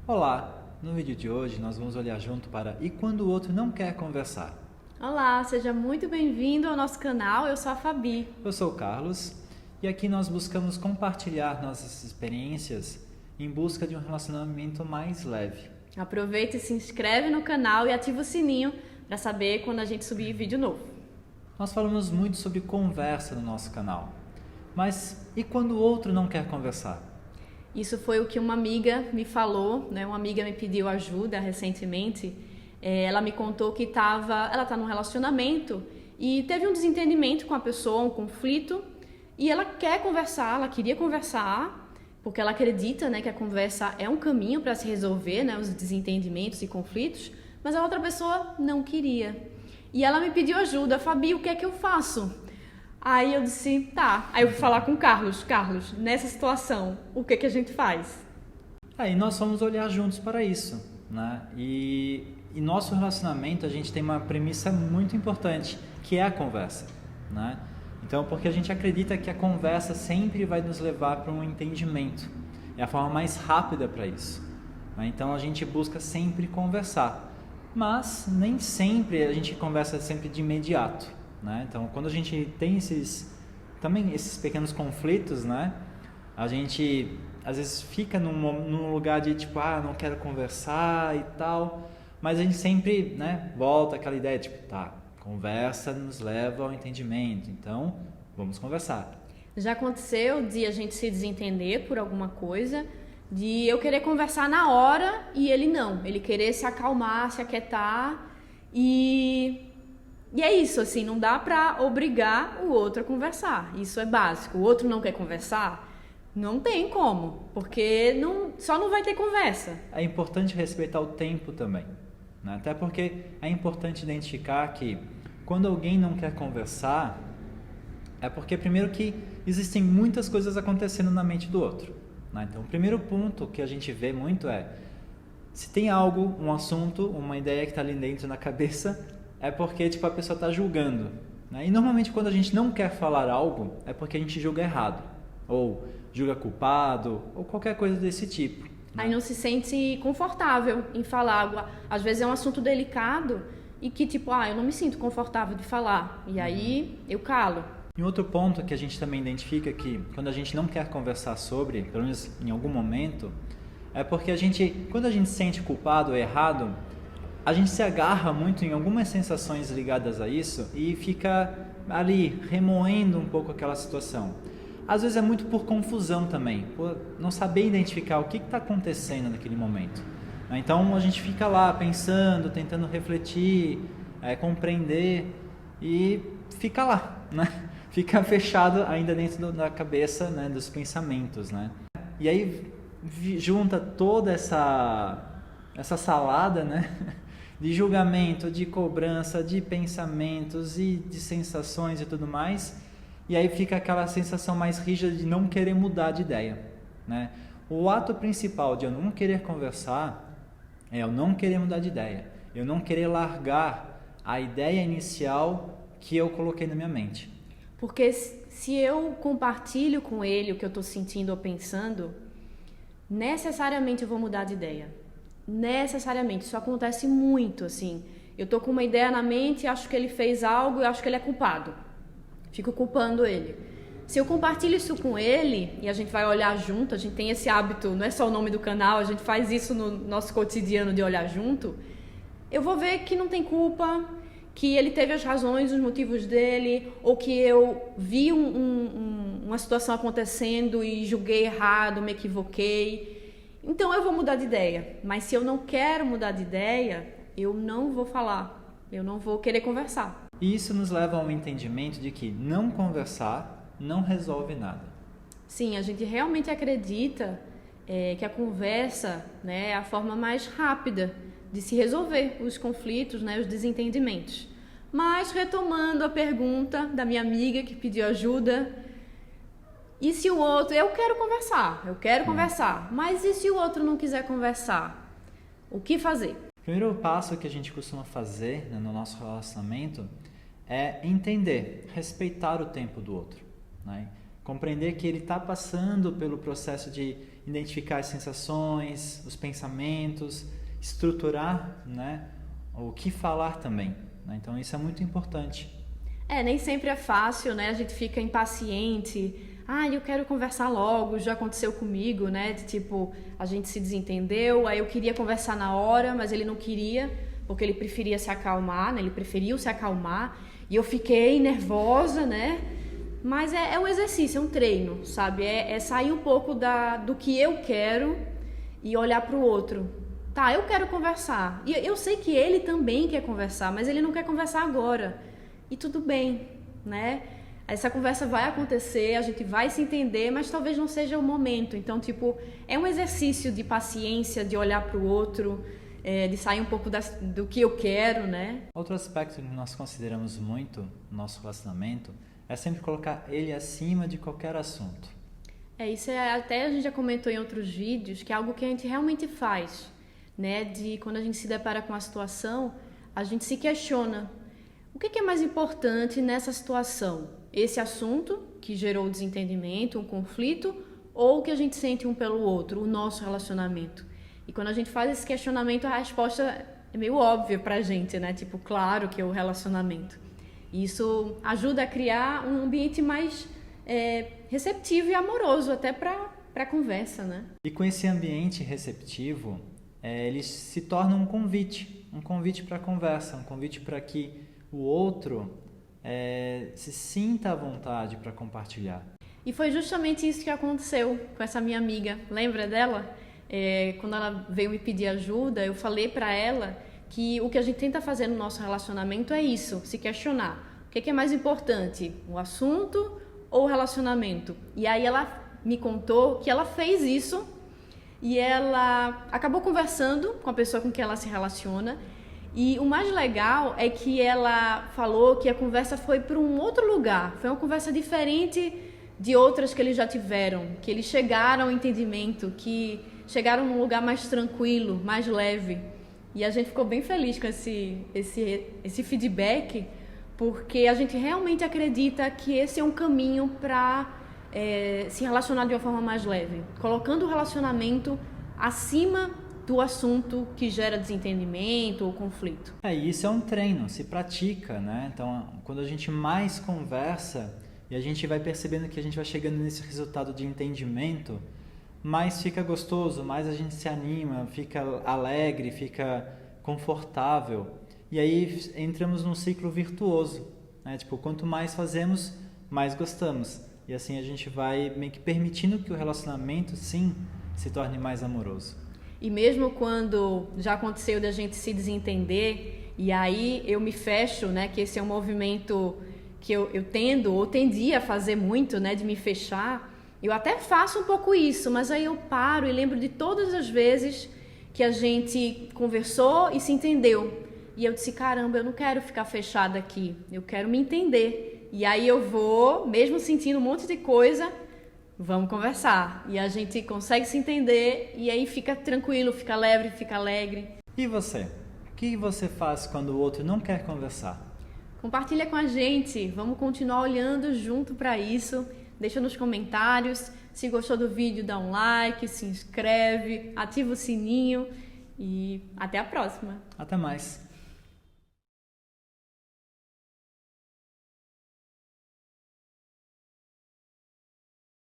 Olá! No vídeo de hoje nós vamos olhar junto para E quando o outro não quer conversar? Olá, seja muito bem-vindo ao nosso canal, eu sou a Fabi. Eu sou o Carlos e aqui nós buscamos compartilhar nossas experiências em busca de um relacionamento mais leve. Aproveita e se inscreve no canal e ativa o sininho para saber quando a gente subir vídeo novo. Nós falamos muito sobre conversa no nosso canal, mas e quando o outro não quer conversar? Isso foi o que uma amiga me falou, né? Uma amiga me pediu ajuda recentemente. Ela me contou que ela está num relacionamento e teve um desentendimento com a pessoa, um conflito, e ela quer conversar, ela queria conversar, porque ela acredita, né, que a conversa é um caminho para se resolver, né, os desentendimentos e conflitos, mas a outra pessoa não queria. E ela me pediu ajuda, Fabi, o que é que eu faço? Aí eu disse, tá. Aí eu fui falar com o Carlos. Carlos, nessa situação, o que é que a gente faz? Aí nós vamos olhar juntos para isso, né? E nosso relacionamento, a gente tem uma premissa muito importante, que é a conversa, né? Então, porque a gente acredita que a conversa sempre vai nos levar para um entendimento. É a forma mais rápida para isso, né? Então, a gente busca sempre conversar, mas nem sempre a gente conversa sempre de imediato, né? Então, quando a gente tem esses pequenos conflitos, né? A gente às vezes fica num lugar de tipo, não quero conversar e tal, mas a gente sempre, né, volta àquela ideia, tipo, tá, conversa nos leva ao entendimento, então vamos conversar. Já aconteceu de a gente se desentender por alguma coisa, de eu querer conversar na hora e ele querer se acalmar, se aquietar e é isso, assim, não dá pra obrigar o outro a conversar, isso é básico. O outro não quer conversar, não tem como, porque só não vai ter conversa. É importante respeitar o tempo também, né? Até porque é importante identificar que quando alguém não quer conversar, é porque primeiro que existem muitas coisas acontecendo na mente do outro, né? Então o primeiro ponto que a gente vê muito é, se tem algo, um assunto, uma ideia que está ali dentro na cabeça, é porque tipo, a pessoa está julgando, né? E normalmente quando a gente não quer falar algo, é porque a gente julga errado, ou julga culpado, ou qualquer coisa desse tipo, né? Aí não se sente confortável em falar. Às vezes é um assunto delicado e que tipo, eu não me sinto confortável de falar. E aí eu calo. E outro ponto que a gente também identifica que quando a gente não quer conversar sobre, pelo menos em algum momento, é porque quando a gente se sente culpado ou errado, a gente se agarra muito em algumas sensações ligadas a isso e fica ali remoendo um pouco aquela situação. Às vezes é muito por confusão também, por não saber identificar o que está acontecendo naquele momento. Então a gente fica lá pensando, tentando refletir, compreender e fica lá, né? Fica fechado ainda dentro da cabeça, né, dos pensamentos, né? E aí junta toda essa salada, né, de julgamento, de cobrança, de pensamentos e de sensações e tudo mais, e aí fica aquela sensação mais rígida de não querer mudar de ideia, né? O ato principal de eu não querer conversar é eu não querer mudar de ideia, eu não querer largar a ideia inicial que eu coloquei na minha mente. Porque se eu compartilho com ele o que eu estou sentindo ou pensando, necessariamente eu vou mudar de ideia. Necessariamente. Isso acontece muito, assim. Eu estou com uma ideia na mente, acho que ele fez algo e acho que ele é culpado. Fico culpando ele. Se eu compartilho isso com ele e a gente vai olhar junto, a gente tem esse hábito, não é só o nome do canal, a gente faz isso no nosso cotidiano de olhar junto, eu vou ver que não tem culpa, que ele teve as razões, os motivos dele, ou que eu vi uma situação acontecendo e julguei errado, me equivoquei. Então eu vou mudar de ideia. Mas se eu não quero mudar de ideia, eu não vou falar, eu não vou querer conversar. E isso nos leva a um entendimento de que não conversar não resolve nada. Sim, a gente realmente acredita que a conversa, né, é a forma mais rápida de se resolver os conflitos, né, os desentendimentos. Mas, retomando a pergunta da minha amiga que pediu ajuda, e se o outro... Eu quero conversar, mas e se o outro não quiser conversar? O que fazer? O primeiro passo que a gente costuma fazer, né, no nosso relacionamento é entender, respeitar o tempo do outro, né? compreender que ele está passando pelo processo de identificar as sensações, os pensamentos, estruturar, né, o que falar também, né? Então isso é muito importante. Nem sempre é fácil, né? A gente fica impaciente. Eu quero conversar logo, já aconteceu comigo, né? De tipo, a gente se desentendeu, aí eu queria conversar na hora, mas ele não queria, porque ele preferia se acalmar, né? Ele preferiu se acalmar, e eu fiquei nervosa, né? Mas é um exercício, é um treino, sabe? É sair um pouco do que eu quero e olhar para o outro. Tá, eu quero conversar. E eu sei que ele também quer conversar, mas ele não quer conversar agora. E tudo bem, né? Essa conversa vai acontecer, a gente vai se entender, mas talvez não seja o momento. Então, tipo, é um exercício de paciência, de olhar para o outro, de sair um pouco do que eu quero, né? Outro aspecto que nós consideramos muito no nosso relacionamento é sempre colocar ele acima de qualquer assunto. Isso até a gente já comentou em outros vídeos, que é algo que a gente realmente faz, né? De quando a gente se depara com a situação, a gente se questiona. O que é mais importante nessa situação? Esse assunto que gerou o desentendimento, um conflito, ou o que a gente sente um pelo outro, o nosso relacionamento? E quando a gente faz esse questionamento, a resposta é meio óbvia pra gente, né? Tipo, claro que é o relacionamento. Isso ajuda a criar um ambiente mais receptivo e amoroso até para a conversa, né? E com esse ambiente receptivo, ele se torna um convite para a conversa, um convite para que o outro se sinta à vontade para compartilhar. E foi justamente isso que aconteceu com essa minha amiga. Lembra dela? Quando ela veio me pedir ajuda, eu falei para ela que o que a gente tenta fazer no nosso relacionamento é isso, se questionar. O que é mais importante, o assunto ou o relacionamento? E aí ela me contou que ela fez isso e ela acabou conversando com a pessoa com quem ela se relaciona. E o mais legal é que ela falou que a conversa foi para um outro lugar, foi uma conversa diferente de outras que eles já tiveram, que eles chegaram ao entendimento, que chegaram num lugar mais tranquilo, mais leve. E a gente ficou bem feliz com esse feedback, porque a gente realmente acredita que esse é um caminho para se relacionar de uma forma mais leve, colocando o relacionamento acima do assunto que gera desentendimento ou conflito. E isso é um treino, se pratica, né? Então, quando a gente mais conversa e a gente vai percebendo que a gente vai chegando nesse resultado de entendimento, mais fica gostoso, mais a gente se anima, fica alegre, fica confortável. E aí entramos num ciclo virtuoso, né? Tipo, quanto mais fazemos, mais gostamos. E assim a gente vai meio que permitindo que o relacionamento, sim, se torne mais amoroso. E mesmo quando já aconteceu da gente se desentender, e aí eu me fecho, né? Que esse é um movimento que eu tendo ou tendia a fazer muito, né? De me fechar. Eu até faço um pouco isso, mas aí eu paro e lembro de todas as vezes que a gente conversou e se entendeu. E eu disse, caramba, eu não quero ficar fechada aqui, eu quero me entender. E aí eu vou, mesmo sentindo um monte de coisa, vamos conversar. E a gente consegue se entender e aí fica tranquilo, fica leve, fica alegre. E você? O que você faz quando o outro não quer conversar? Compartilha com a gente, vamos continuar olhando junto para isso. Deixa nos comentários, se gostou do vídeo dá um like, se inscreve, ativa o sininho e até a próxima. Até mais.